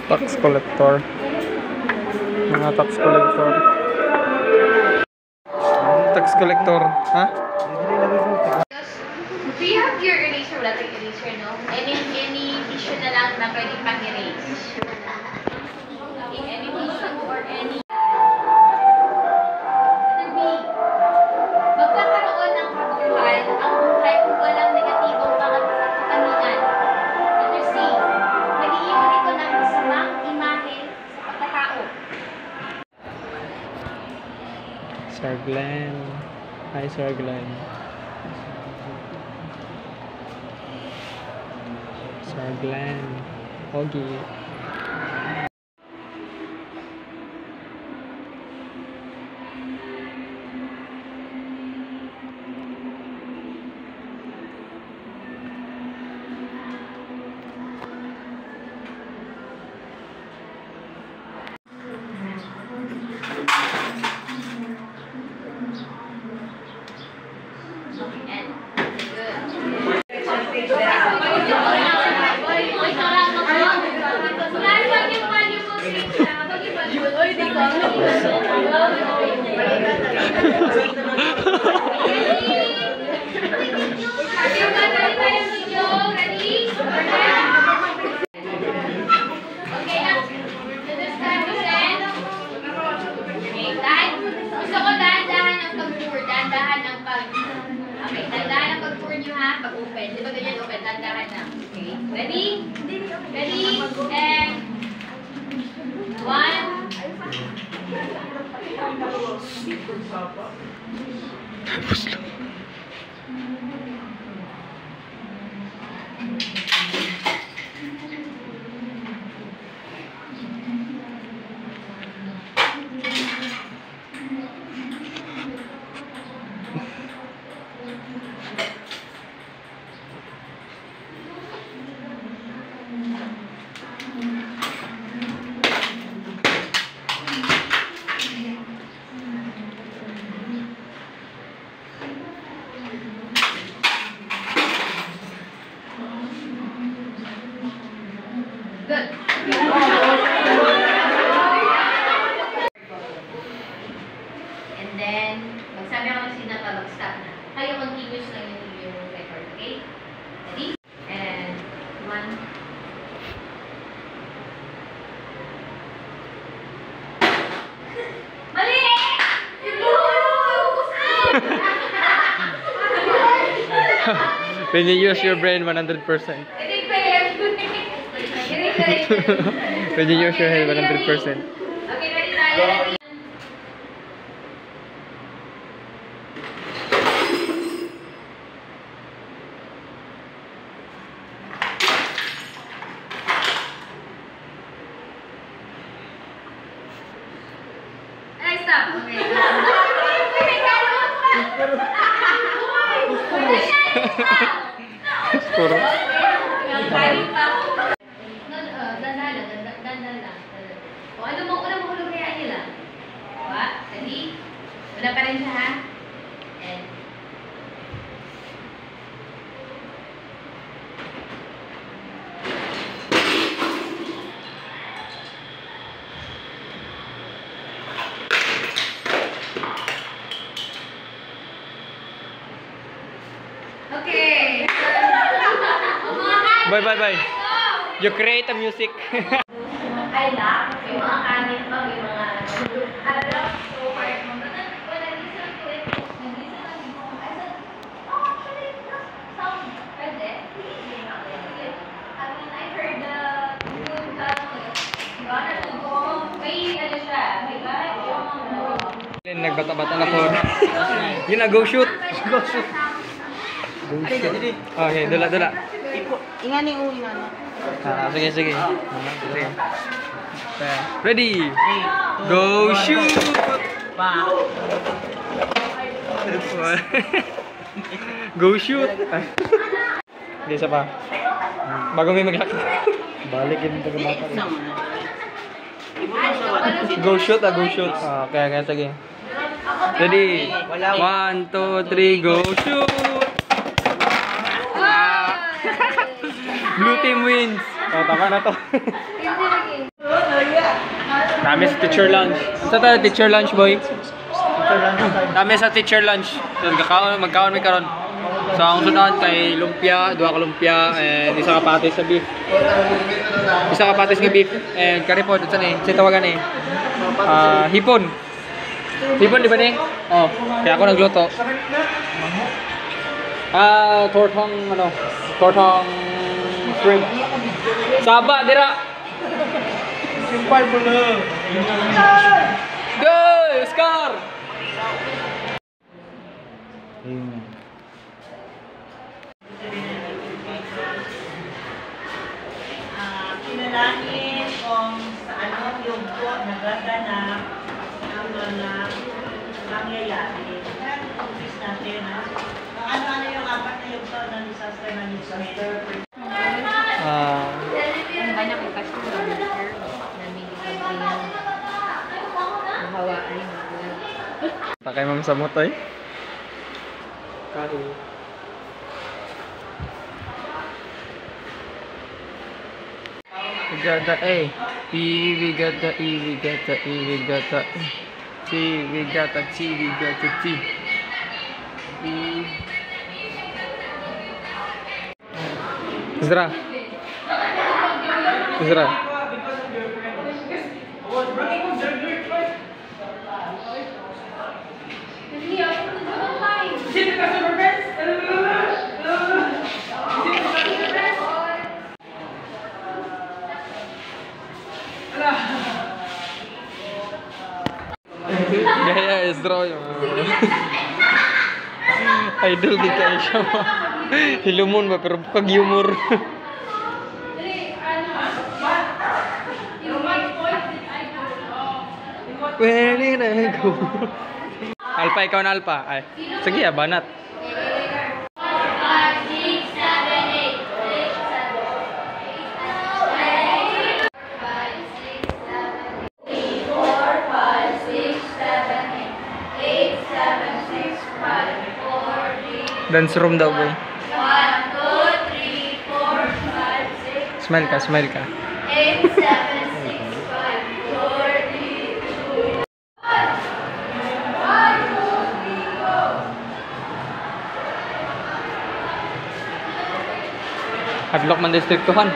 Tax collector. Mga tax collector. Tax collector, ha? Do you have your eraser? Wala tayong eraser, no? Any tissue na lang na pwedeng pang-erase. Any tissue or any... Letter B. Magkakaroon ng kabuhay ang buhay kung walang negatibong katangian. Letter C. Nag-iiwan ito ng masamang imahe sa pagkatao. Sir Glenn. Hi, Sir Glenn. Sir Glenn. Ogie. Pag-open. Di ba ganyan open? Landahan na. Okay. Ready? Ready? And... 1. Tapos lang. Good. And then, magsabi ako ng signal pa, mag-stop na. Kayo continuous lang yung record, okay? Ready? And 1. Mali! When you use your brain 100%. When you use your head 100%. Okay, ready tayo. Ready? Ay, stop. Okay. Puro. O, ano mo hulog kaya nila? Ready? Wala pa rin siya, ha? And... Okay! Bye. You create a music. Ay lang, may mga kanin pa, may mga alam, so hard mo. When I listen to it, actually, sound pwede. I mean, I heard the good Ghana to go, may ano siya, may bahay siya. Nagbata-bata na po. Yun na, go shoot. Go shoot. Go shoot. Okay, dula. Ingani o ingani. Sige. Sige. Ready? Go shoot! Go shoot! Hindi, isa pa. Bago may maglaki. Balikin ito kumata. Go shoot, go shoot. Kaya sige. Ready? 1, 2, 3, go shoot! Blue team wins. Oh, tama na to. Dami sa teacher lunch. Sa tayo teacher lunch, boy? Dami sa teacher lunch. So, magkaon may karon. So, ang sunan kay lumpia, 2 ka lumpia, and isa ka patis sa beef. Isa ka patis nga beef, and curry po, dito eh. Sa tawagan eh. Hipon. Hipon, di ba ni? Oh, kaya ako nagluto. Tortong shrimp. Saba, dira. Simple mo lang. Go, Oscar! Kinalangin kung sa anong yugto nagaganap ang mga mangyayari. Kaya focus natin ha. Ano yung 4 na yugto ng disaster management? Banyak ko kasi hawaan Takay ma'am sa motoy. Kari. We got the A, B, we got the E, we got the E, we got the T, we got the T, we got the T. B. Zra. Zra. Gaya Ezra yun. Idol di kayo siya mo. Hilumon ba pero bukag humor. Where did I go? Alpa, ikaw na Alpa. Ay, sige, banat. 5, 6, 7, 8. 5, 6, 7, 8. 4, 5, 6, 7, 8. 8, 7, 6, 5, 4, 3. Dance room daw, boy. 1, 2, 3, 4, 5, 6. Smile ka, smile ka. 8, 7, 6, 5, 4, 3, 2. Hadlock man distriktuhan.